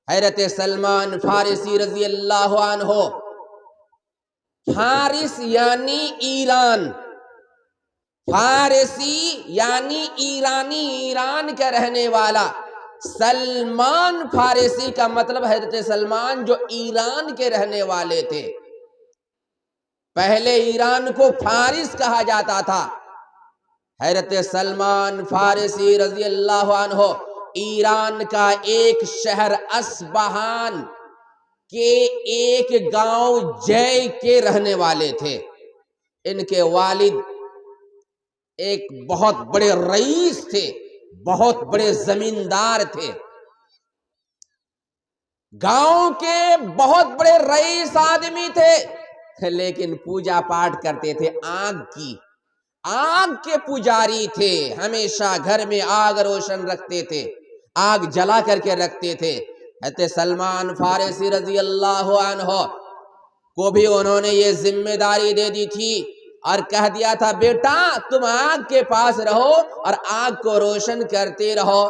حضرت سلمان فارسی رضی اللہ عنہ، فارس یعنی ایران، فارسی یعنی ایرانی، ایران کا رہنے والا، سلمان فارسی کا مطلب حضرت سلمان جو ایران کے رہنے والے تھے۔ پہلے ایران کو فارس کہا جاتا تھا۔ حضرت سلمان فارسی رضی اللہ عنہ ایران کا ایک شہر اصبہان کے ایک گاؤں جے کے رہنے والے تھے۔ ان کے والد ایک بہت بڑے رئیس تھے، بہت بڑے زمیندار تھے، گاؤں کے بہت بڑے رئیس آدمی تھے، لیکن پوجا پاٹ کرتے تھے آگ کی، آگ کے پجاری تھے، ہمیشہ گھر میں آگ روشن رکھتے تھے، آگ جلا کر کے رکھتے تھے۔ حضرت سلمان فارسی رضی اللہ عنہ کو بھی انہوں نے یہ ذمہ داری دے دی تھی اور کہہ دیا تھا بیٹا تم آگ کے پاس رہو اور آگ کو روشن کرتے رہو۔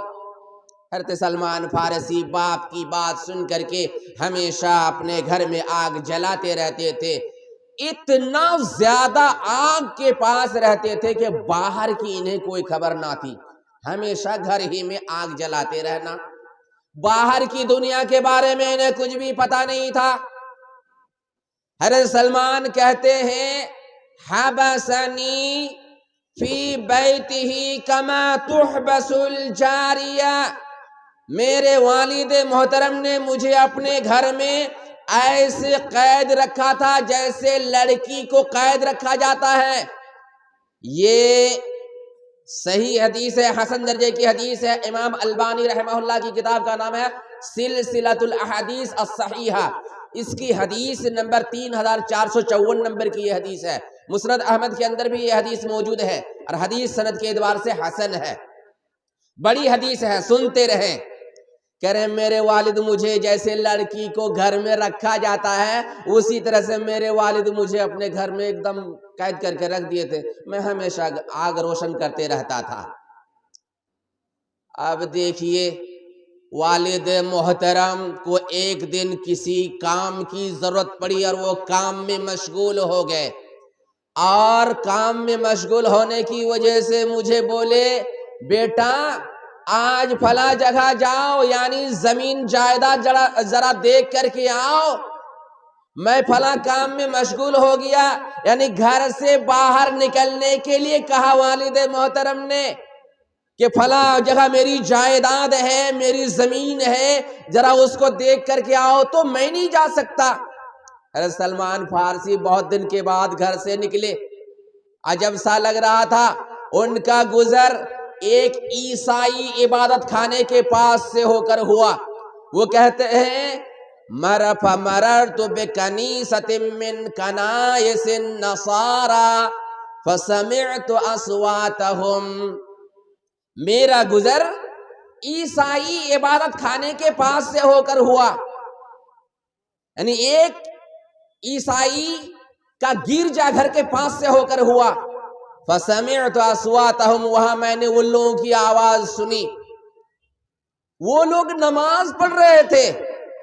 حضرت سلمان فارسی باپ کی بات سن کر کے ہمیشہ اپنے گھر میں آگ جلاتے رہتے تھے، اتنا زیادہ آگ کے پاس رہتے تھے کہ باہر کی انہیں کوئی خبر نہ تھی، ہمیشہ گھر ہی میں آگ جلاتے رہنا، باہر کی دنیا کے بارے میں انہیں کچھ بھی پتہ نہیں تھا۔ حضرت سلمان کہتے ہیں حبسنی فی بیتہ کما تحبس الجاریہ، میرے والد محترم نے مجھے اپنے گھر میں ایسے قید رکھا تھا جیسے لڑکی کو قید رکھا جاتا ہے۔ یہ صحیح حدیث ہے، حسن درجے کی حدیث ہے، امام البانی رحمہ اللہ کی کتاب کا نام ہے سلسلۃ الاحادیث الصحیحہ، اس کی حدیث نمبر 3454 نمبر کی یہ حدیث ہے۔ مسند احمد کے اندر بھی یہ حدیث موجود ہے اور حدیث سند کے اعتبار سے حسن ہے، بڑی حدیث ہے، سنتے رہیں۔ کہہ رہے ہیں میرے والد مجھے جیسے لڑکی کو گھر میں رکھا جاتا ہے اسی طرح سے میرے والد مجھے اپنے گھر میں ایک دم قید کر کے رکھ دیے تھے، میں ہمیشہ آگ روشن کرتے رہتا تھا۔ اب دیکھیے والد محترم کو ایک دن کسی کام کی ضرورت پڑی اور وہ کام میں مشغول ہو گئے، اور کام میں مشغول ہونے کی وجہ سے مجھے بولے بیٹا آج فلاں جگہ جاؤ، یعنی زمین جائیداد ذرا دیکھ کر کے آؤ۔ میں فلاں کام میں مشغول ہو گیا، یعنی گھر سے باہر نکلنے کے لیے کہا والد محترم نے کہ فلاں جگہ میری جائیداد ہے، میری زمین ہے، ذرا اس کو دیکھ کر کے آؤ، تو میں نہیں جا سکتا۔ حضرت سلمان فارسی بہت دن کے بعد گھر سے نکلے، عجب سا لگ رہا تھا، ان کا گزر ایک عیسائی عبادت خانے کے پاس سے ہو کر ہوا۔ وہ کہتے ہیں مررت بکنیسۃ من کنائس النصارى فسمعت اصواتهم، میرا گزر عیسائی عبادت خانے کے پاس سے ہو کر ہوا، یعنی ایک عیسائی کا گرجا گھر کے پاس سے ہو کر ہوا۔ فسمعت اصواتهم، وہاں میں نے ان لوگوں کی آواز سنی، وہ لوگ نماز پڑھ رہے تھے،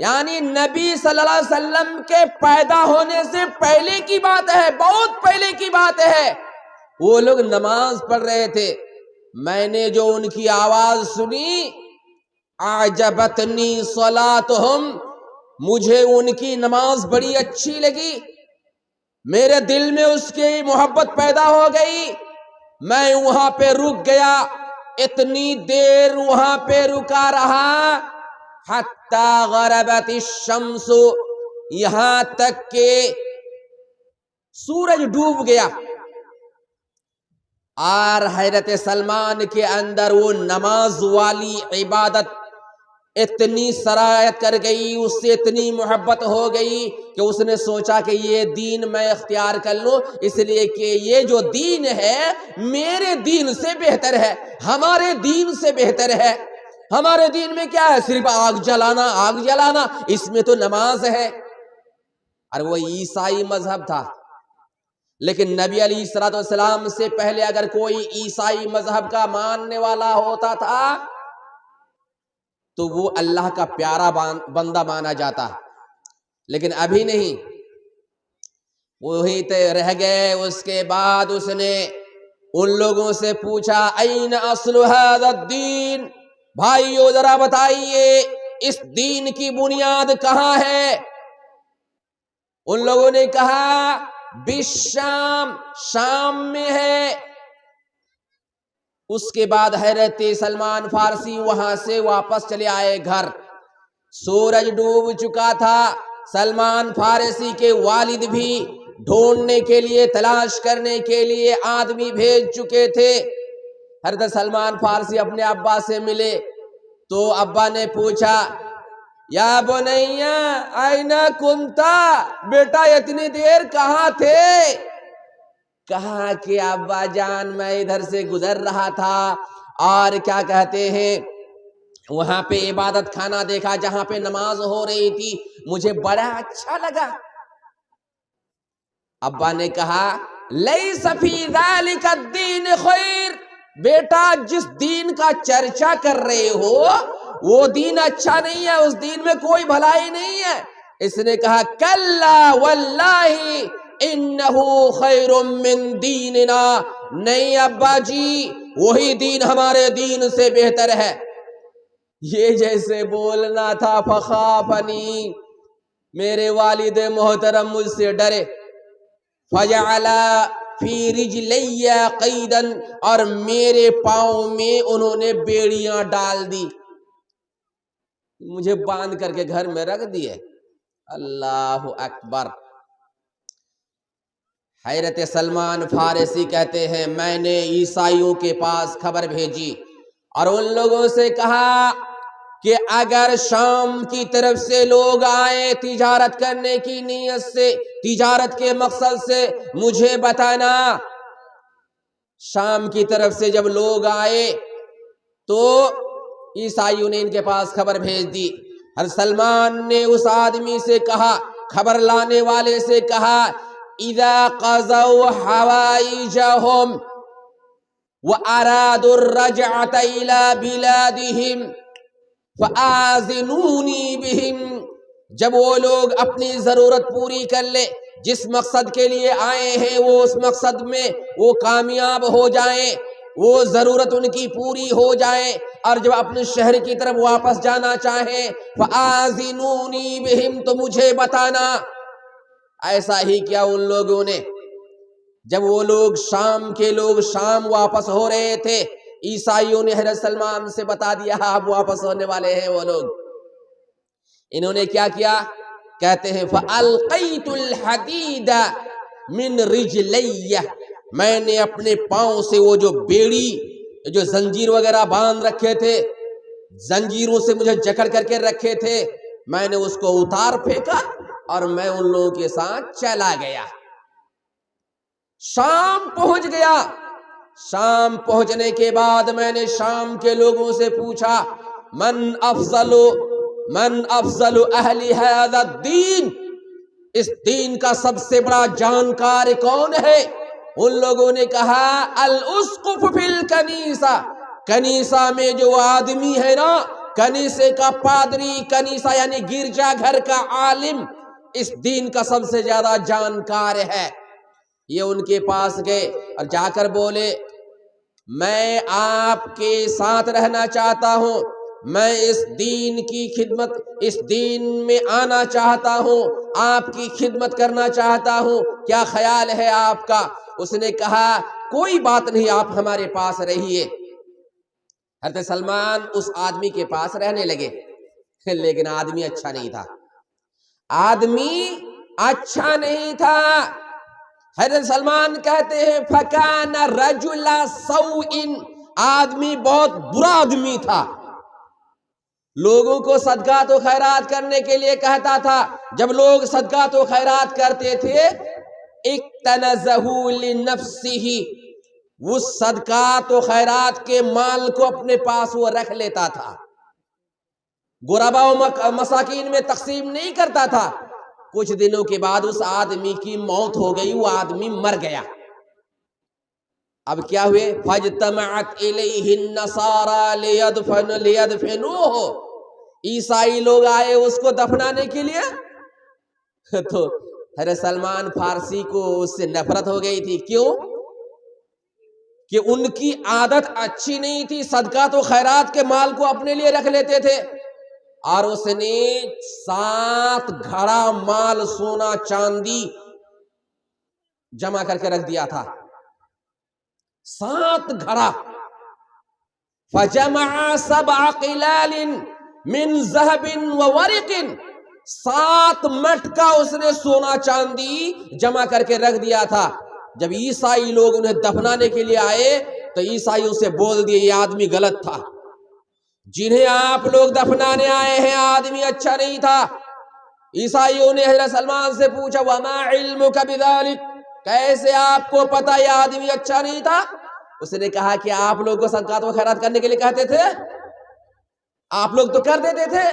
یعنی نبی صلی اللہ علیہ وسلم کے پیدا ہونے سے پہلے کی بات ہے، بہت پہلے کی بات ہے، وہ لوگ نماز پڑھ رہے تھے۔ میں نے جو ان کی آواز سنی اعجبتنی صلاتهم، مجھے ان کی نماز بڑی اچھی لگی، میرے دل میں اس کی محبت پیدا ہو گئی، میں وہاں پہ رک گیا، اتنی دیر وہاں پہ رکا رہا حتی غربت الشمس، یہاں تک کہ سورج ڈوب گیا، اور حضرت سلمان کے اندر وہ نماز والی عبادت اتنی سرایت کر گئی، اس سے اتنی محبت ہو گئی کہ اس نے سوچا کہ یہ دین میں اختیار کر لوں، اس لیے کہ یہ جو دین ہے میرے دین سے بہتر ہے، ہمارے دین سے بہتر ہے۔ ہمارے دین میں کیا ہے؟ صرف آگ جلانا، آگ جلانا، اس میں تو نماز ہے۔ اور وہ عیسائی مذہب تھا، لیکن نبی علیہ الصلوۃ والسلام سے پہلے اگر کوئی عیسائی مذہب کا ماننے والا ہوتا تھا تو وہ اللہ کا پیارا بندہ مانا جاتا، لیکن ابھی نہیں، وہی تے رہ گئے۔ اس کے بعد اس نے ان لوگوں سے پوچھا این اصل ھذا الدین، بھائیو ذرا بتائیے اس دین کی بنیاد کہاں ہے؟ ان لوگوں نے کہا بالشام، شام میں ہے۔ اس کے بعد حضرت سلمان فارسی وہاں سے واپس چلے آئے گھر۔ سورج ڈوب چکا تھا، سلمان فارسی کے والد بھی ڈھونڈنے کے لیے، تلاش کرنے کے لیے آدمی بھیج چکے تھے۔ حضرت سلمان فارسی اپنے ابا سے ملے تو ابا نے پوچھا یا بنیا این کنتا، بیٹا اتنی دیر کہاں تھے؟ کہا کہ ابا جان میں ادھر سے گزر رہا تھا اور کیا کہتے ہیں وہاں پہ عبادت خانہ دیکھا جہاں پہ نماز ہو رہی تھی، مجھے بڑا اچھا لگا۔ ابا نے کہا لیس فی ذلک الدین خیر، بیٹا جس دین کا چرچا کر رہے ہو وہ دین اچھا نہیں ہے، اس دین میں کوئی بھلائی نہیں ہے۔ اس نے کہا کلا واللہ انہو خیر من دیننا، نہیں ابا جی وہی دین ہمارے دین سے بہتر ہے۔ یہ جیسے بولنا تھا فخافنی، میرے والد محترم مجھ سے ڈرے، فجعل فی رجلی قیدا، اور میرے پاؤں میں انہوں نے بیڑیاں ڈال دی، مجھے باندھ کر کے گھر میں رکھ دیے۔ اللہ اکبر۔ حضرت سلمان فارسی کہتے ہیں میں نے عیسائیوں کے پاس خبر بھیجی اور ان لوگوں سے کہا کہ اگر شام کی طرف سے لوگ آئے تجارت کرنے کی نیت سے، تجارت کے مقصد سے، مجھے بتانا۔ شام کی طرف سے جب لوگ آئے تو عیسائیوں نے ان کے پاس خبر بھیج دی۔ ہر سلمان نے اس آدمی سے کہا، خبر لانے والے سے کہا اذا قضوا حوائجهم وارادوا الرجعة الى بلادهم فآذنونی بهم، جب وہ لوگ اپنی ضرورت پوری کر لے، جس مقصد کے لیے آئے ہیں وہ اس مقصد میں وہ کامیاب ہو جائیں، وہ ضرورت ان کی پوری ہو جائے، اور جب اپنے شہر کی طرف واپس جانا چاہیں فآذنونی بہم، تو مجھے بتانا۔ ایسا ہی کیا ان لوگوں نے۔ جب وہ لوگ شام کے لوگ شام واپس ہو رہے تھے، عیسائیوں نے حضرت سلمان سے بتا دیا اب واپس ہونے والے ہیں وہ لوگ۔ انہوں نے کیا کیا؟ کہتے ہیں فَأَلْقَيْتُ الْحَدِيدَ مِنْ رِجْلَيَّ، میں نے اپنے پاؤں سے وہ جو بیڑی، جو زنجیر وغیرہ باندھ رکھے تھے، زنجیروں سے مجھے جکڑ کر کے رکھے تھے، میں نے اس کو اتار پھینکا اور میں ان لوگوں کے ساتھ چلا گیا۔ شام پہنچ گیا۔ شام پہنچنے کے بعد میں نے شام کے لوگوں سے پوچھا من افضل اہل ھذا الدین، اس دین کا سب سے بڑا جانکار کون ہے؟ ان لوگوں نے کہا الاسقف فی الکنیسہ، کنیسہ میں جو آدمی ہے نا، کنیسے کا پادری، کنیسہ یعنی گرجا گھر کا عالم، اس دین کا سب سے زیادہ جانکار ہے۔ یہ ان کے پاس گئے اور جا کر بولے میں آپ کے ساتھ رہنا چاہتا ہوں، میں اس دین کی خدمت، اس دین میں آنا چاہتا ہوں، آپ کی خدمت کرنا چاہتا ہوں، کیا خیال ہے آپ کا؟ اس نے کہا کوئی بات نہیں، آپ ہمارے پاس رہیے۔ حضرت سلمان اس آدمی کے پاس رہنے لگے، لیکن آدمی اچھا نہیں تھا، آدمی اچھا نہیں تھا۔ حضرت سلمان کہتے ہیں فَكَانَ رَجُلَ سَوْءٍ، آدمی بہت برا آدمی تھا، لوگوں کو صدقات و خیرات کرنے کے لیے کہتا تھا، جب لوگ صدقات و خیرات کرتے تھے اِكْتَنَزَهُ لِنَفْسِهِ، وہ صدقات و خیرات کے مال کو اپنے پاس وہ رکھ لیتا تھا، غرباء و مساکین میں تقسیم نہیں کرتا تھا۔ کچھ دنوں کے بعد اس آدمی کی موت ہو گئی، وہ آدمی مر گیا۔ اب کیا ہوئے فَاجْتَمَعَتْ إِلَيْهِ النَّصَارَى لِيَدْفِنُوهُ، عیسائی لوگ آئے اس کو دفنانے کے لیے، تو حضرت سلمان فارسی کو اس سے نفرت ہو گئی تھی۔ کیوں؟ کہ ان کی عادت اچھی نہیں تھی، صدقات و خیرات کے مال کو اپنے لیے رکھ لیتے تھے، اور اس نے 7 گھڑا مال سونا چاندی جمع کر کے رکھ دیا تھا، 7 گھڑا۔ فجمع 7 قلال من ذهب وورق، 7 مٹکا اس نے سونا چاندی جمع کر کے رکھ دیا تھا۔ جب عیسائی لوگ انہیں دفنانے کے لیے آئے تو عیسائیوں سے بول دیے یہ آدمی غلط تھا، جنہیں آپ لوگ دفنانے آئے ہیں آدمی اچھا نہیں تھا۔ عیسائیوں نے حضرت سلمان سے پوچھا وما علمک بذلک، کیسے آپ کو پتا یہ آدمی اچھا نہیں تھا؟ اس نے کہا کہ آپ لوگ کو صدقات و خیرات کرنے کے لیے کہتے تھے، آپ لوگ تو کر دیتے تھے،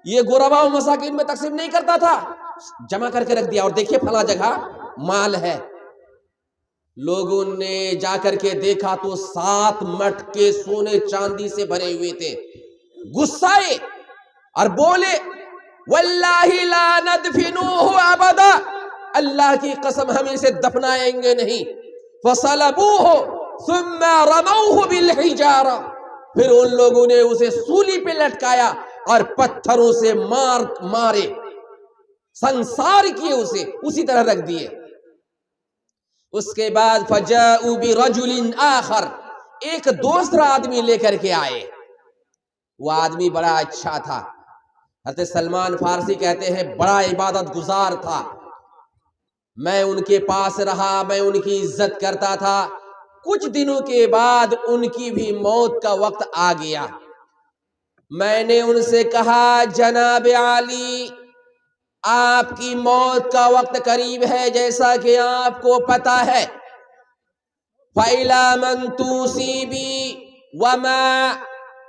یہ غرباء و مساکین میں تقسیم نہیں کرتا تھا، جمع کر کے رکھ دیا، اور دیکھیے فلاں جگہ مال ہے۔ لوگوں نے جا کر کے دیکھا تو 7 مٹکے سونے چاندی سے بھرے ہوئے تھے، غصہ آئے اور بولے واللہ لا ندفنوہ ابدا، اللہ کی قسم ہم اسے دفنائیں گے نہیں۔ فصلبوہ ثم رموہ بالحجارہ، پھر ان لوگوں نے اسے سولی پہ لٹکایا اور پتھروں سے مارے، سنسار کیے، اسے اسی طرح رکھ دیے۔ اس کے بعد فجاءوا برجل آخر، ایک دوسرا آدمی لے کر کے آئے، وہ آدمی بڑا اچھا تھا، حضرت سلمان فارسی کہتے ہیں بڑا عبادت گزار تھا، میں ان کے پاس رہا، میں ان کی عزت کرتا تھا۔ کچھ دنوں کے بعد ان کی بھی موت کا وقت آ گیا، میں نے ان سے کہا جناب عالی آپ کی موت کا وقت قریب ہے جیسا کہ آپ کو پتا ہے، فَإِلَى مَن تُوصِي بِي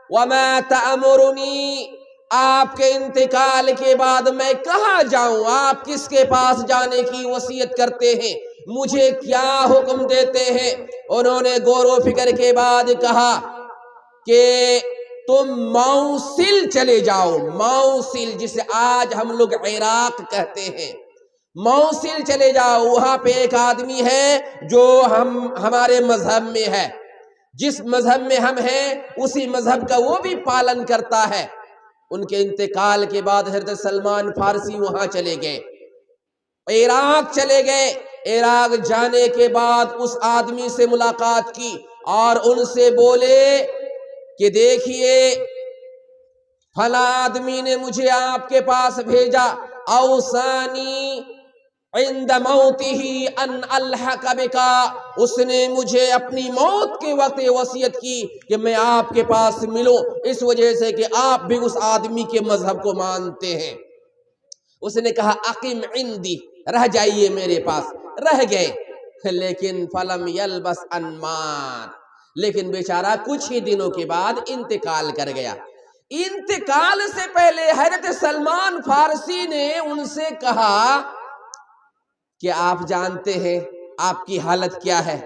وَمَا تَأْمُرُنِي، آپ کے انتقال کے بعد میں کہاں جاؤں، آپ کس کے پاس جانے کی وصیت کرتے ہیں، مجھے کیا حکم دیتے ہیں؟ انہوں نے غور و فکر کے بعد کہا کہ تم موصل چلے جاؤ، موصل جسے آج ہم لوگ عراق کہتے ہیں، موصل چلے جاؤ، وہاں پہ ایک آدمی ہے جو ہمارے مذہب میں ہے، جس مذہب میں ہم ہیں اسی مذہب کا وہ بھی پالن کرتا ہے۔ ان کے انتقال کے بعد حضرت سلمان فارسی وہاں چلے گئے، عراق چلے گئے۔ عراق جانے کے بعد اس آدمی سے ملاقات کی اور ان سے بولے کہ دیکھیے فلاں آدمی نے مجھے آپ کے پاس بھیجا، اوصانی عند موتہ ان الحق بکا، اس نے مجھے اپنی موت کے وقت یہ وصیت کی کہ میں آپ کے پاس ملوں، اس وجہ سے کہ آپ بھی اس آدمی کے مذہب کو مانتے ہیں۔ اس نے کہا اقم عندی، رہ جائیے میرے پاس، رہ گئے، لیکن فلم یلبس ان مات، لیکن بیچارہ کچھ ہی دنوں کے بعد انتقال کر گیا۔ انتقال سے پہلے حضرت سلمان فارسی نے ان سے کہا کہ آپ جانتے ہیں آپ کی حالت کیا ہے،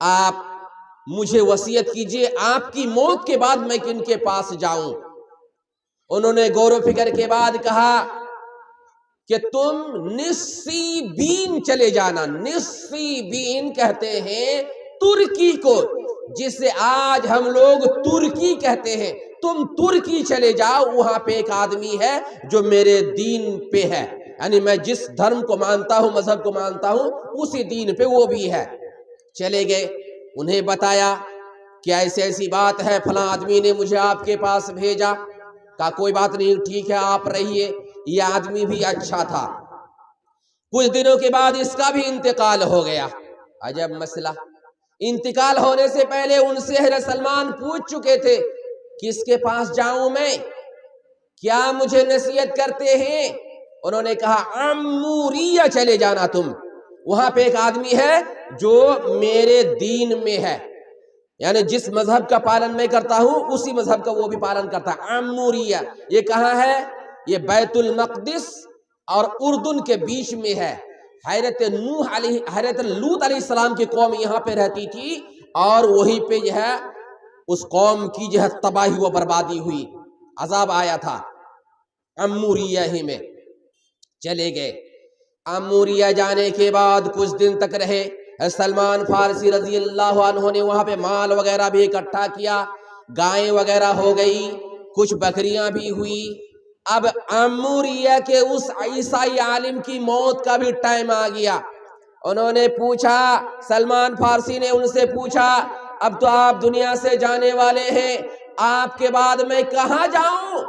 آپ مجھے وصیت کیجئے آپ کی موت کے بعد میں کن کے پاس جاؤں۔ انہوں نے غور و فکر کے بعد کہا کہ تم نصفی بین چلے جانا، نصفی بین کہتے ہیں ترکی کو، جسے آج ہم لوگ ترکی کہتے ہیں، تم ترکی چلے جاؤ، وہاں پہ ایک آدمی ہے جو میرے دین پہ ہے، یعنی میں جس دھرم کو مانتا ہوں، مذہب کو مانتا ہوں، اسی دین پہ وہ بھی ہے۔ چلے گئے، انہیں بتایا کہ ایسی ایسی بات ہے، فلاں آدمی نے مجھے آپ کے پاس بھیجا، کہا کوئی بات نہیں، ٹھیک ہے آپ رہیے، یہ آدمی بھی اچھا تھا۔ کچھ دنوں کے بعد اس کا بھی انتقال ہو گیا۔ عجب مسئلہ، انتقال ہونے سے پہلے ان سے حضرت سلمان پوچھ چکے تھے کس کے پاس جاؤں میں، کیا مجھے نصیحت کرتے ہیں؟ انہوں نے کہا عموریہ چلے جانا تم، وہاں پہ ایک آدمی ہے جو میرے دین میں ہے، یعنی جس مذہب کا پالن میں کرتا ہوں اسی مذہب کا وہ بھی پالن کرتا ہے۔ عموریہ یہ کہاں ہے؟ یہ بیت المقدس اور اردن کے بیچ میں ہے۔ حضرت لوط علیہ السلام کی قوم یہاں پہ رہتی تھی، اور وہی پہ جو ہے اس قوم کی جو ہے تباہی و بربادی ہوئی۔ عذاب آیا تھا، اموریہ ہی میں چلے گئے۔ اموریہ جانے کے بعد کچھ دن تک رہے۔ سلمان فارسی رضی اللہ عنہ نے وہاں پہ مال وغیرہ بھی اکٹھا کیا، گائیں وغیرہ ہو گئی، کچھ بکریاں بھی ہوئی۔ اب اموریہ کے اس عیسائی عالم کی موت کا بھی ٹائم آ گیا۔ انہوں نے پوچھا، سلمان فارسی نے ان سے پوچھا، اب تو آپ دنیا سے جانے والے ہیں، آپ کے بعد میں کہاں جاؤں؟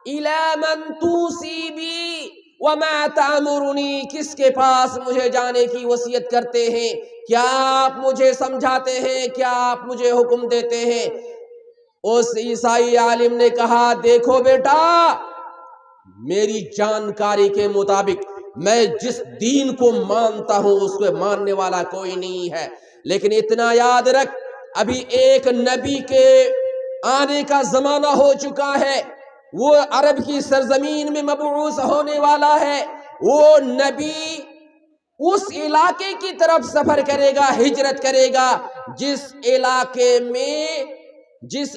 اِلَى مَن تُوصِي بِي وَمَا تَأْمُرُنِي، کس کے پاس مجھے جانے کی وصیت کرتے ہیں؟ کیا آپ مجھے سمجھاتے ہیں؟ کیا آپ مجھے حکم دیتے ہیں؟ اس عیسائی عالم نے کہا، دیکھو بیٹا، میری جانکاری کے مطابق میں جس دین کو مانتا ہوں اس کو ماننے والا کوئی نہیں ہے، لیکن اتنا یاد رکھ، ابھی ایک نبی کے آنے کا زمانہ ہو چکا ہے، وہ عرب کی سرزمین میں مبعوث ہونے والا ہے۔ وہ نبی اس علاقے کی طرف سفر کرے گا، ہجرت کرے گا جس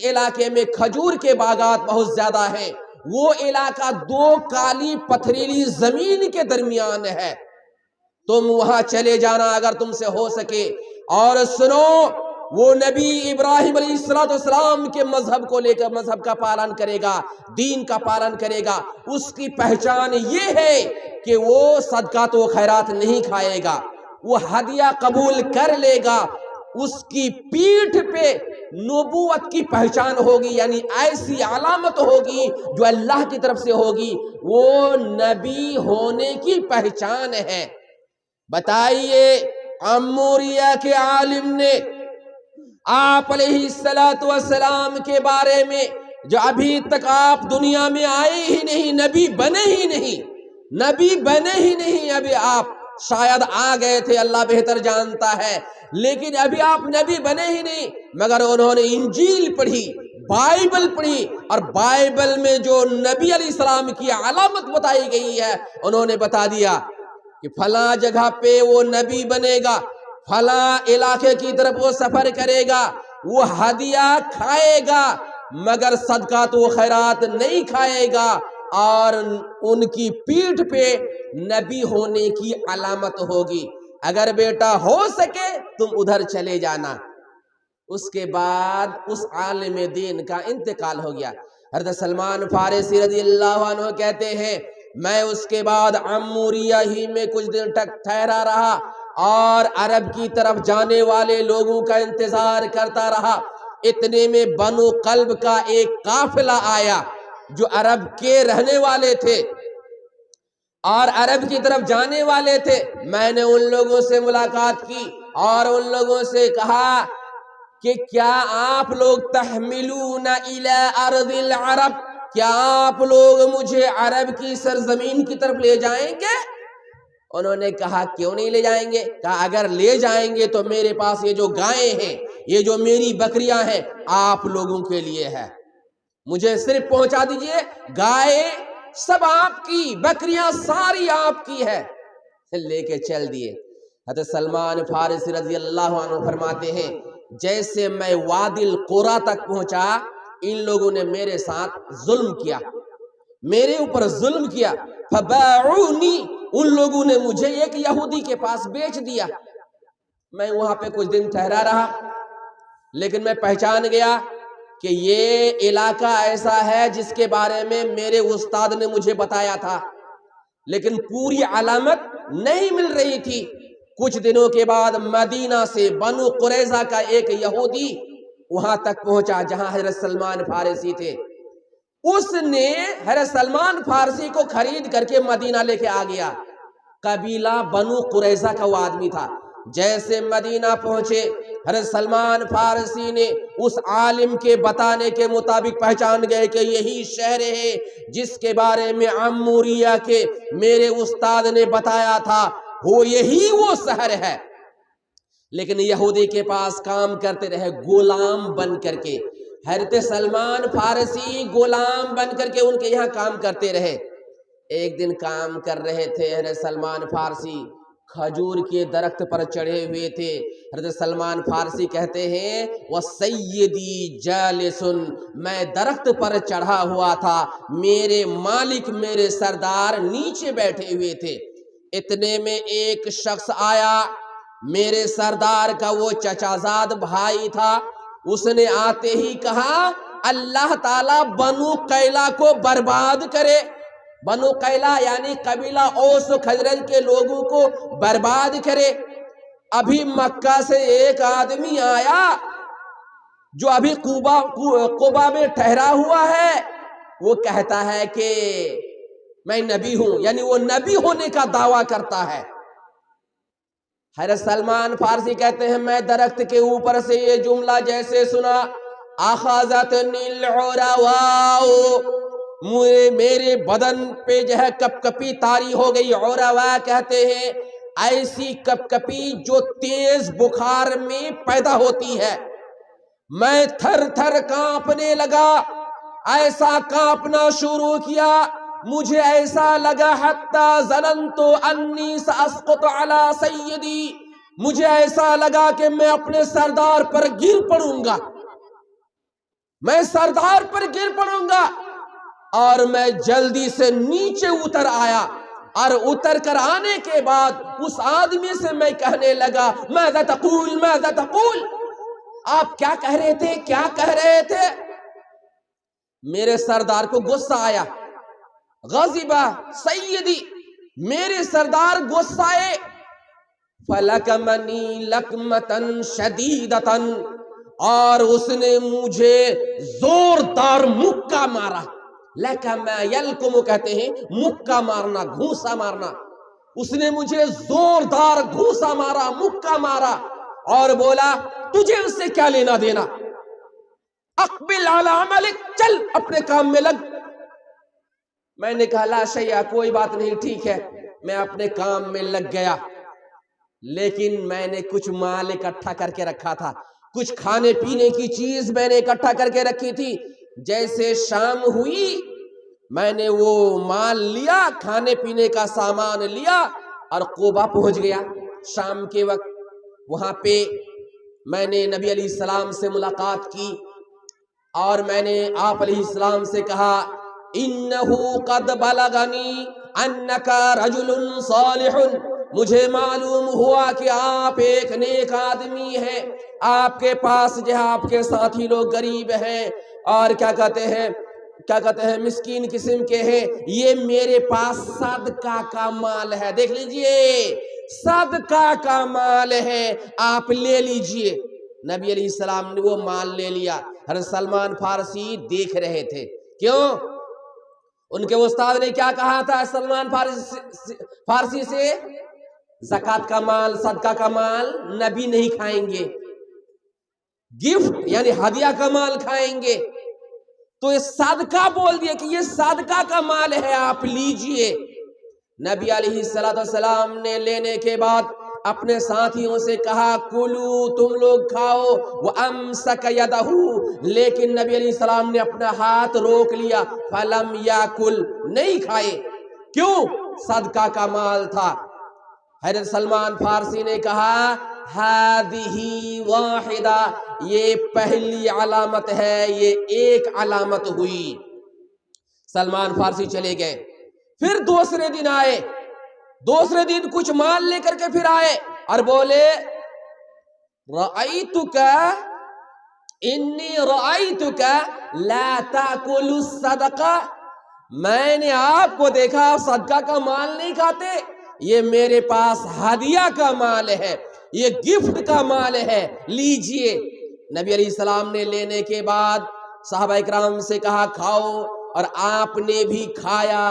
علاقے میں کھجور کے باغات بہت زیادہ ہیں۔ وہ علاقہ دو کالی پتھریلی زمین کے درمیان ہے، تم وہاں چلے جانا اگر تم سے ہو سکے۔ اور سنو، وہ نبی ابراہیم علیہ السلام کے مذہب کو لے کر مذہب کا پالن کرے گا، دین کا پالن کرے گا۔ اس کی پہچان یہ ہے کہ وہ صدقات و خیرات نہیں کھائے گا، وہ ہدیہ قبول کر لے گا۔ اس کی پیٹھ پہ نبوت کی پہچان ہوگی، یعنی ایسی علامت ہوگی جو اللہ کی طرف سے ہوگی، وہ نبی ہونے کی پہچان ہے۔ بتائیے، اموریہ کے عالم نے آپ علیہ السلام کے بارے میں، جو ابھی تک آپ دنیا میں آئے ہی نہیں، نبی بنے ہی نہیں، ابھی آپ شاید آ گئے تھے، اللہ بہتر جانتا ہے، لیکن ابھی آپ نبی بنے ہی نہیں، مگر انہوں نے انجیل پڑھی، بائبل پڑھی، اور بائبل میں جو نبی علیہ السلام کی علامت بتائی گئی ہے انہوں نے بتا دیا کہ فلاں جگہ پہ وہ نبی بنے گا، فلاں علاقے کی طرف وہ سفر کرے گا، وہ ہدیہ کھائے گا مگر صدقات و خیرات نہیں کھائے گا، اور ان کی پیٹھ پہ نبی ہونے کی علامت ہوگی۔ اگر بیٹا ہو سکے تم ادھر چلے جانا۔ اس کے بعد اس عالم دین کا انتقال ہو گیا۔ حضرت سلمان فارسی رضی اللہ عنہ کہتے ہیں، میں اس کے بعد اموریہ ہی میں کچھ دن تک ٹھہرا رہا اور عرب کی طرف جانے والے لوگوں کا انتظار کرتا رہا۔ اتنے میں بنو قلب کا ایک قافلہ آیا جو عرب کے رہنے والے تھے اور عرب کی طرف جانے والے تھے۔ میں نے ان لوگوں سے ملاقات کی اور ان لوگوں سے کہا کہ کیا آپ لوگ تحملون الی ارض العرب، کیا آپ لوگ مجھے عرب کی سرزمین کی طرف لے جائیں گے؟ انہوں نے کہا کیوں نہیں لے جائیں گے؟ کہا اگر لے جائیں گے تو میرے پاس یہ جو گائیں ہیں، یہ جو میری بکریاں ہیں، آپ لوگوں کے لیے ہے، مجھے صرف پہنچا دیجئے، گائیں سب آپ کی، بکریاں ساری آپ کی ہے۔ لے کے چل دیے۔ حضرت سلمان فارسی رضی اللہ عنہ فرماتے ہیں، جیسے میں وادی القرا تک پہنچا، ان لوگوں نے میرے ساتھ ظلم کیا، میرے اوپر ظلم کیا، فباعونی، ان لوگوں نے مجھے ایک یہودی کے پاس بیچ دیا۔ میں وہاں پہ کچھ دن ٹھہرا رہا، لیکن میں پہچان گیا کہ یہ علاقہ ایسا ہے جس کے بارے میں میرے استاد نے مجھے بتایا تھا، لیکن پوری علامت نہیں مل رہی تھی۔ کچھ دنوں کے بعد مدینہ سے بنو قریظہ کا ایک یہودی وہاں تک پہنچا جہاں حضرت سلمان فارسی تھے۔ اس نے حضرت سلمان فارسی کو خرید کر کے مدینہ لے کے آ گیا۔ قبیلہ بنو قریظہ کا وہ آدمی تھا۔ جیسے مدینہ پہنچے، حضرت سلمان فارسی نے اس عالم کے بتانے کے مطابق پہچان گئے کہ یہی شہر ہے جس کے بارے میں اموریہ کے میرے استاد نے بتایا تھا، یہی وہ شہر ہے۔ لیکن یہودی کے پاس کام کرتے رہے غلام بن کر کے۔ حضرت سلمان فارسی غلام بن کر کے ان کے یہاں کام کرتے رہے۔ ایک دن کام کر رہے تھے حضرت سلمان فارسی، کھجور کے درخت پر چڑھے ہوئے تھے۔ حضرت سلمان فارسی کہتے ہیں وَسَيِّدِي جَالِسٌ، میں درخت پر چڑھا ہوا تھا، میرے مالک میرے سردار نیچے بیٹھے ہوئے تھے۔ اتنے میں ایک شخص آیا، میرے سردار کا وہ چچا زاد بھائی تھا، اس نے آتے ہی کہا اللہ تعالیٰ بنو قیلا کو برباد کرے۔ بنو قیلا یعنی قبیلہ اوس و خزرج کے لوگوں کو برباد کرے۔ ابھی مکہ سے ایک آدمی آیا جو ابھی قبا میں ٹھہرا ہوا ہے، وہ کہتا ہے کہ میں نبی ہوں، یعنی وہ نبی ہونے کا دعویٰ کرتا ہے۔ حضرت سلمان فارسی کہتے ہیں میں درخت کے اوپر سے یہ جملہ جیسے سنا اخذتنی العرواء، میرے بدن پہ جو ہے کپ کپی طاری ہو گئی۔ عرواء کہتے ہیں ایسی کپ کپی جو تیز بخار میں پیدا ہوتی ہے۔ میں تھر تھر کانپنے لگا، ایسا کانپنا شروع کیا، مجھے ایسا لگا حتی ظننت انی ساسقط علی سیدی، مجھے ایسا لگا کہ میں اپنے سردار پر گر پڑوں گا، میں سردار پر گر پڑوں گا۔ اور میں جلدی سے نیچے اتر آیا، اور اتر کر آنے کے بعد اس آدمی سے میں کہنے لگا ماذا تقول ماذا تقول، آپ کیا کہہ رہے تھے کیا کہہ رہے تھے؟ میرے سردار کو غصہ آیا، غضبہ سیدی، میرے سردار غصائے، فلکمنی لکمتن شدیدتن، اور اس نے مجھے زوردار مکہ مارا۔ لکم یلکم کہتے ہیں مکہ مارنا، گھونسا مارنا۔ اس نے مجھے زوردار گھونسا مارا، مکہ مارا، اور بولا تجھے اس سے کیا لینا دینا، اقبل علی عملک، چل اپنے کام میں لگ۔ میں نے کہا لا شیء، کوئی بات نہیں، ٹھیک ہے۔ میں اپنے کام میں لگ گیا، لیکن میں نے کچھ مال اکٹھا کر کے رکھا تھا، کچھ کھانے پینے کی چیز میں نے اکٹھا کر کے رکھی تھی۔ جیسے شام ہوئی میں نے وہ مال لیا، کھانے پینے کا سامان لیا، اور قبا پہنچ گیا۔ شام کے وقت وہاں پہ میں نے نبی علیہ السلام سے ملاقات کی، اور میں نے آپ علیہ السلام سے کہا انہو قد بلغنی انکا رجل صالح، مجھے معلوم ہوا کہ آپ ایک نیک آدمی ہیں، آپ کے پاس جو آپ کے ساتھی لوگ غریب ہیں اور کیا کہتے ہیں مسکین قسم کے ہیں، یہ میرے پاس صدقہ کا مال ہے، دیکھ لیجئے صدقہ کا مال ہے، آپ لے لیجئے۔ نبی علیہ السلام نے وہ مال لے لیا۔ حضرت سلمان فارسی دیکھ رہے تھے، کیوں؟ ان کے استاد نے کیا کہا تھا سلمان فارسی سے؟ زکوٰۃ کا مال، صدقہ کا مال نبی نہیں کھائیں گے، گفٹ یعنی ہدیہ کا مال کھائیں گے۔ تو یہ صدقہ بول دیا کہ یہ صدقہ کا مال ہے، آپ لیجئے۔ نبی علیہ السلام نے لینے کے بعد اپنے ساتھیوں سے کہا کلو، تم لوگ کھاؤ، وَأَمْسَكَ يَدَهُ، لیکن نبی علیہ السلام نے اپنا ہاتھ روک لیا، فَلَمْ يَأْكُلْ، نہیں کھائے، کیوں؟ صدقہ کا مال تھا۔ حضرت سلمان فارسی نے کہا ہَذِهِ وَاحِدَةٌ، یہ پہلی علامت ہے، یہ ایک علامت ہوئی۔ سلمان فارسی چلے گئے، پھر دوسرے دن آئے، دوسرے دن کچھ مال لے کر کے پھر آئے اور بولے رأیتک انی رأیتک لا تأکل الصدقہ، میں نے آپ کو دیکھا آپ صدقہ کا مال نہیں کھاتے، یہ میرے پاس ہدیہ کا مال ہے، یہ گفٹ کا مال ہے، لیجئے۔ نبی علیہ السلام نے لینے کے بعد صحابہ اکرام سے کہا کھاؤ، اور آپ نے بھی کھایا،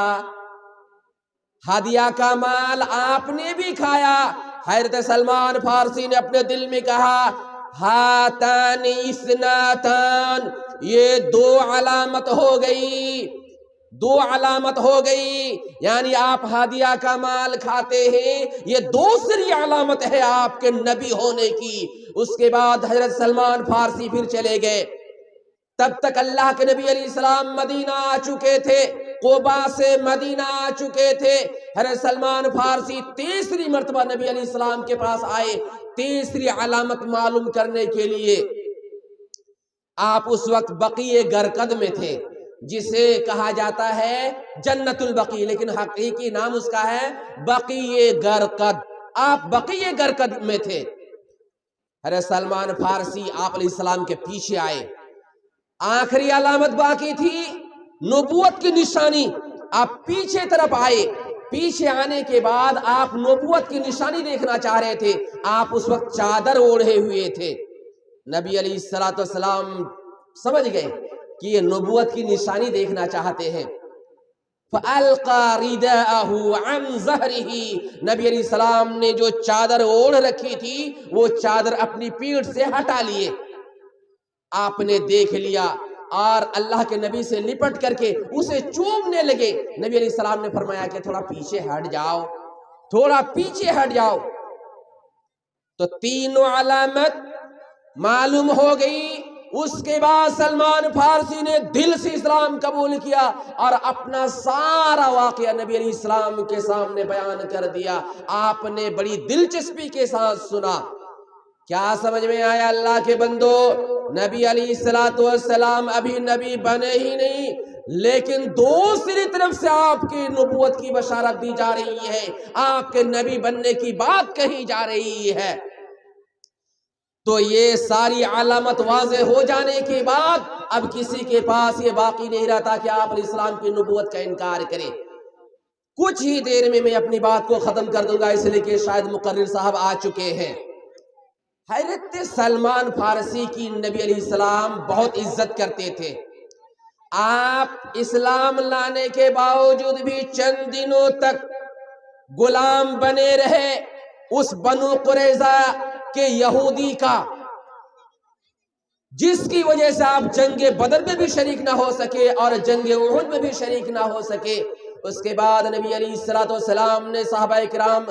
ہدیہ کا مال آپ نے بھی کھایا۔ حضرت سلمان فارسی نے اپنے دل میں کہا ہاتان اثنتان، یہ دو علامت ہو گئی، دو علامت ہو گئی، یعنی آپ ہدیہ کا مال کھاتے ہیں، یہ دوسری علامت ہے آپ کے نبی ہونے کی۔ اس کے بعد حضرت سلمان فارسی پھر چلے گئے۔ تب تک اللہ کے نبی علیہ السلام مدینہ آ چکے تھے۔ قبا سے مدینہ آ چکے تھے۔ حضرت سلمان فارسی تیسری مرتبہ نبی علیہ السلام کے پاس آئے، تیسری علامت معلوم کرنے کے لیے۔ آپ اس وقت بقیع غرقد میں تھے، جسے کہا جاتا ہے جنت البقیع، لیکن حقیقی نام اس کا ہے بقیع غرقد۔ آپ بقیع غرقد میں تھے۔ حضرت سلمان فارسی آپ علیہ السلام کے پیچھے آئے۔ آخری علامت باقی تھی، نبوت کی نشانی۔ آپ پیچھے طرف آئے، پیچھے آنے کے بعد آپ نبوت کی نشانی دیکھنا چاہ رہے تھے۔ آپ اس وقت چادر اوڑھے ہوئے تھے۔ نبی علیہ السلام سمجھ گئے کہ یہ نبوت کی نشانی دیکھنا چاہتے ہیں۔ فَأَلْقَى رِدَاءَهُ عَنْ ظَهْرِهِ، نبی علیہ السلام نے جو چادر اوڑھ رکھی تھی وہ چادر اپنی پیٹھ سے ہٹا لیے۔ آپ نے دیکھ لیا اور اللہ کے نبی سے لپٹ کر کے اسے چومنے لگے۔ نبی علیہ السلام نے فرمایا کہ تھوڑا پیچھے ہٹ جاؤ، تھوڑا پیچھے ہٹ جاؤ۔ تو تینوں علامت معلوم ہو گئی۔ اس کے بعد سلمان فارسی نے دل سے اسلام قبول کیا اور اپنا سارا واقعہ نبی علیہ السلام کے سامنے بیان کر دیا۔ آپ نے بڑی دلچسپی کے ساتھ سنا۔ کیا سمجھ میں آیا اللہ کے بندو؟ نبی علیہ السلام ابھی نبی بنے ہی نہیں، لیکن دوسری طرف سے آپ کی نبوت کی بشارت دی جا رہی ہے، آپ کے نبی بننے کی بات کہی جا رہی ہے۔ تو یہ ساری علامت واضح ہو جانے کے بعد اب کسی کے پاس یہ باقی نہیں رہتا کہ آپ علیہ السلام کی نبوت کا انکار کرے۔ کچھ ہی دیر میں اپنی بات کو ختم کر دوں گا، اس لیے کہ شاید مقرر صاحب آ چکے ہیں۔ حضرت سلمان فارسی کی نبی علیہ السلام بہت عزت کرتے تھے۔ آپ اسلام لانے کے باوجود بھی چند دنوں تک غلام بنے رہے اس بنو قریظہ کے یہودی کا، جس کی وجہ سے آپ جنگ بدر میں بھی شریک نہ ہو سکے اور جنگ احد میں بھی شریک نہ ہو سکے۔ اس کے بعد نبی علیہ السلام نے صحابہ کرام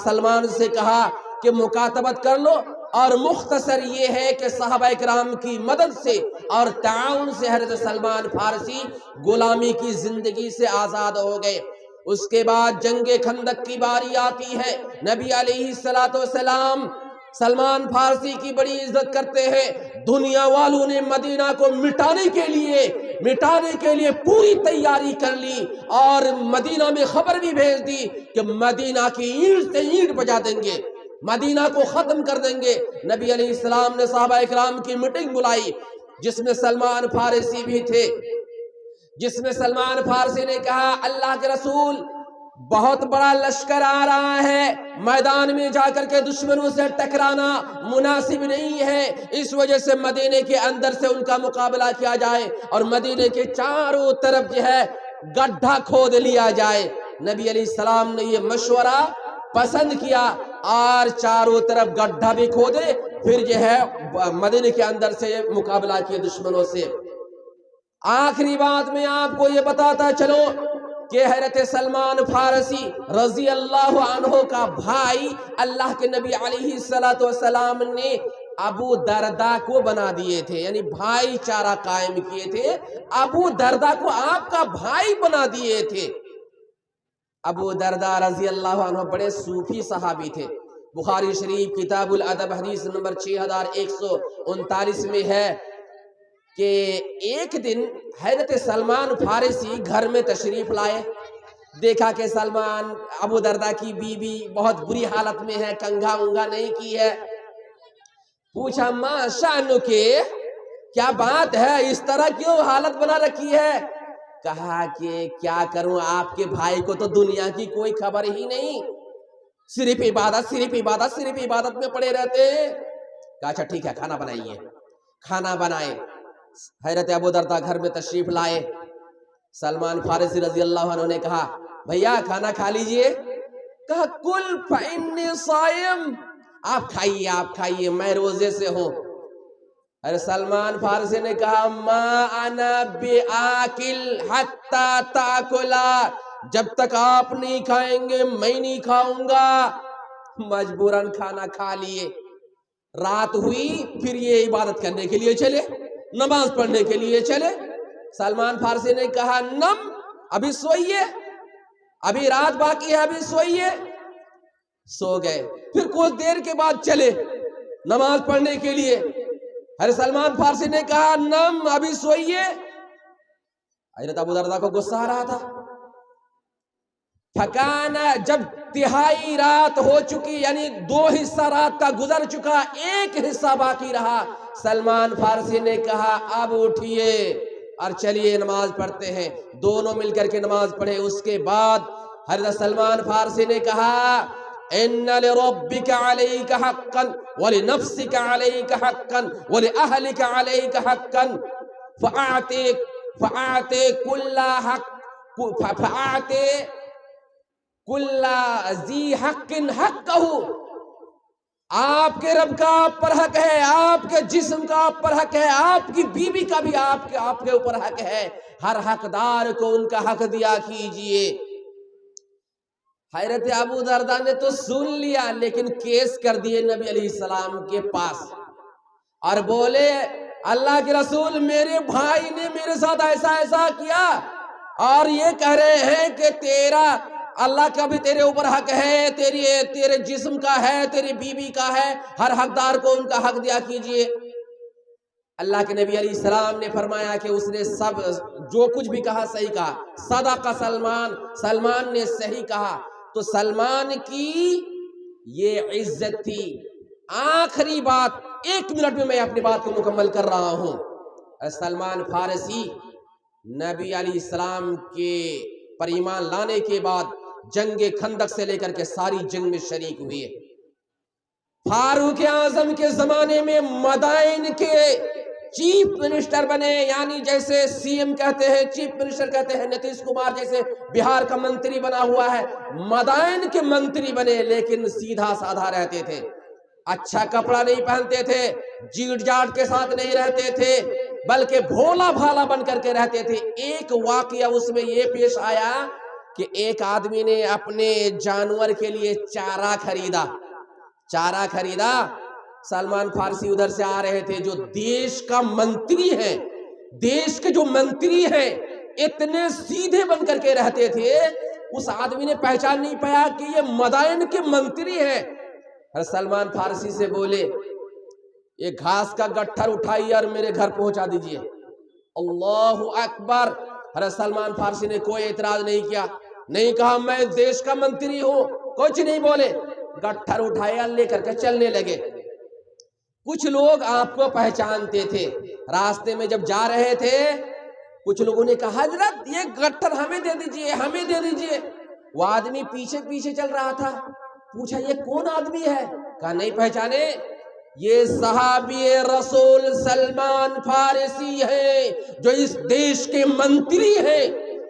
سلمان سے کہا کہ مکاتبت کر لو، اور مختصر یہ ہے کہ صحابہ کرام کی مدد سے اور تعاون سے حضرت سلمان فارسی غلامی کی زندگی سے آزاد ہو گئے۔ اس کے بعد جنگ خندق کی باری آتی ہے۔ نبی علیہ السلام سلمان فارسی کی بڑی عزت کرتے ہیں۔ دنیا والوں نے مدینہ کو مٹانے کے لیے پوری تیاری کر لی اور مدینہ میں خبر بھی بھیج دی کہ مدینہ کی اینٹ سے اینٹ بجا دیں گے، مدینہ کو ختم کر دیں گے۔ نبی علیہ السلام نے صحابہ اکرام کی میٹنگ بلائی، جس میں سلمان فارسی بھی تھے، جس میں سلمان فارسی نے کہا اللہ کے رسول بہت بڑا لشکر آ رہا ہے، میدان میں جا کر کے دشمنوں سے ٹکرانا مناسب نہیں ہے، اس وجہ سے مدینے کے اندر سے ان کا مقابلہ کیا جائے اور مدینے کے چاروں طرف جو ہے گڈھا کھود لیا جائے۔ نبی علیہ السلام نے یہ مشورہ پسند کیا اور چاروں طرف گڈھا بھی کھودے، پھر جو ہے مدینے کے اندر سے مقابلہ کیے دشمنوں سے۔ آخری بات میں آپ کو یہ بتاتا چلو کہ حضرت سلمان فارسی رضی اللہ عنہ کا بھائی اللہ کے نبی علیہ السلام نے ابو دردہ کو بنا دیے تھے، یعنی بھائی چارہ قائم کیے تھے، ابو دردہ کو آپ کا بھائی بنا دیے تھے۔ ابو دردہ رضی اللہ عنہ بڑے صوفی صحابی تھے۔ بخاری شریف کتاب الادب حدیث نمبر 6139 میں ہے کہ ایک دن حضرت سلمان فارسی گھر میں تشریف لائے، دیکھا کہ سلمان ابو دردہ کی بیوی بہت بری حالت میں ہے، کنگھا انگھا نہیں کی ہے۔ پوچھا ما شأنک، کیا بات ہے، اس طرح کیوں حالت بنا رکھی ہے؟ کہا کہ کیا کروں، آپ کے بھائی کو تو دنیا کی کوئی خبر ہی نہیں، صرف عبادت میں پڑے رہتے ہیں۔ کہا اچھا ٹھیک ہے، کھانا بنائیے۔ کھانا بنائے، حضرت ابو دردہ گھر میں تشریف لائے۔ سلمان فارسی رضی اللہ عنہ نے کہا بھیا کھانا کھا لیجئے۔ کہا کل فإنی صائم، آپ کھائیے میں روزے سے ہوں۔ حضرت سلمان فارسی نے کہا ما انا بآکل حتی تاکلا، جب تک آپ نہیں کھائیں گے میں نہیں کھاؤں گا۔ مجبوراً کھانا کھا لیے۔ رات ہوئی، پھر یہ عبادت کرنے کے لیے چلے، نماز پڑھنے کے لیے چلے۔ سلمان فارسی نے کہا نم ابھی سوئیے، ابھی رات باقی ہے، ابھی سوئیے۔ سو گئے۔ پھر کچھ دیر کے بعد چلے نماز پڑھنے کے لیے۔ حضرت سلمان فارسی نے کہا نم، ابھی سوئیے۔ حضرت ابو درداء کو غصہ آ رہا تھا۔ تھکانا، جب تہائی رات ہو چکی، یعنی 2 حصہ رات کا گزر چکا، 1 حصہ باقی رہا، سلمان فارسی نے کہا اب اٹھیے اور چلیے نماز پڑھتے ہیں۔ دونوں مل کر کے نماز پڑھے۔ اس کے بعد حضرت سلمان فارسی نے کہا ان لربک علیک حقا ولنفسک علیک حقا ولأہلک علیک حقا فأعطِ کل ذی حق حقہ۔ آپ کے رب کا آپ پر حق ہے، آپ کے جسم کا آپ پر حق ہے، آپ کی بیوی کا بھی آپ کے اوپر حق ہے، ہر حقدار کو ان کا حق دیا کیجئے۔ حضرت ابو درداء نے تو سن لیا، لیکن کیس کر دیے نبی علیہ السلام کے پاس اور بولے اللہ کے رسول، میرے بھائی نے میرے ساتھ ایسا ایسا کیا اور یہ کہہ رہے ہیں کہ تیرا اللہ کا بھی تیرے اوپر حق ہے، تیرے جسم کا ہے، تیری بیوی کا ہے، ہر حقدار کو ان کا حق دیا کیجئے۔ اللہ کے نبی علیہ السلام نے فرمایا کہ اس نے سب جو کچھ بھی کہا صحیح کہا، صدق سلمان، سلمان نے صحیح کہا۔ تو سلمان کی یہ عزت تھی۔ آخری بات، 1 منٹ میں اپنی بات کو مکمل کر رہا ہوں۔ سلمان فارسی نبی علیہ السلام کے پر ایمان لانے کے بعد جنگ خندق سے لے کر کے ساری جنگ میں شریک ہوئے۔ فاروق اعظم کے زمانے میں مدائن کے چیف منسٹر بنے، یعنی جیسے سی ایم کہتے ہیں، چیف منسٹر کہتے ہیں، نتیش کمار جیسے بہار کا منتری بنا ہوا ہے، مدائن کے منتری بنے، لیکن سیدھا سادھا رہتے تھے، اچھا کپڑا نہیں پہنتے تھے، جیٹ جاٹ کے ساتھ نہیں رہتے تھے، بلکہ بھولا بھالا بن کر کے رہتے تھے۔ ایک واقعہ اس میں یہ پیش آیا کہ ایک آدمی نے اپنے جانور کے لیے چارہ خریدا۔ سلمان فارسی ادھر سے آ رہے تھے، جو دیش کا منتری ہے، دیش کے جو منتری ہیں اتنے سیدھے بن کر کے رہتے تھے، اس آدمی نے پہچان نہیں پایا کہ یہ مدائن کے منتری ہیں۔ سلمان فارسی سے بولے یہ گھاس کا گٹھر اٹھائیے اور میرے گھر پہنچا دیجئے۔ اللہ اکبر۔ حضرت سلمان فارسی نے کوئی اعتراض نہیں کیا، نہیں کہا میں دیش کا منتری ہوں، کچھ نہیں بولے، گٹھر اٹھایا لے کر کے چلنے لگے۔ کچھ لوگ آپ کو پہچانتے تھے، راستے میں جب جا رہے تھے کچھ لوگوں نے کہا حضرت یہ گٹھر ہمیں دے دیجئے، ہمیں دے دیجئے۔ وہ آدمی پیچھے پیچھے چل رہا تھا، پوچھا یہ کون آدمی ہے؟ کہا نہیں پہچانے، یہ صحابی رسول سلمان فارسی ہے جو اس دیش کے منتری ہیں۔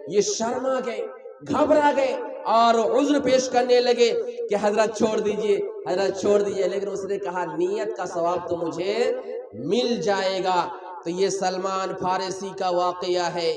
یہ شرما گئے، گھبرا گئے اور عذر پیش کرنے لگے کہ حضرت چھوڑ دیجئے، حضرت چھوڑ دیجئے، لیکن اس نے کہا نیت کا ثواب تو مجھے مل جائے گا۔ تو یہ سلمان فارسی کا واقعہ ہے۔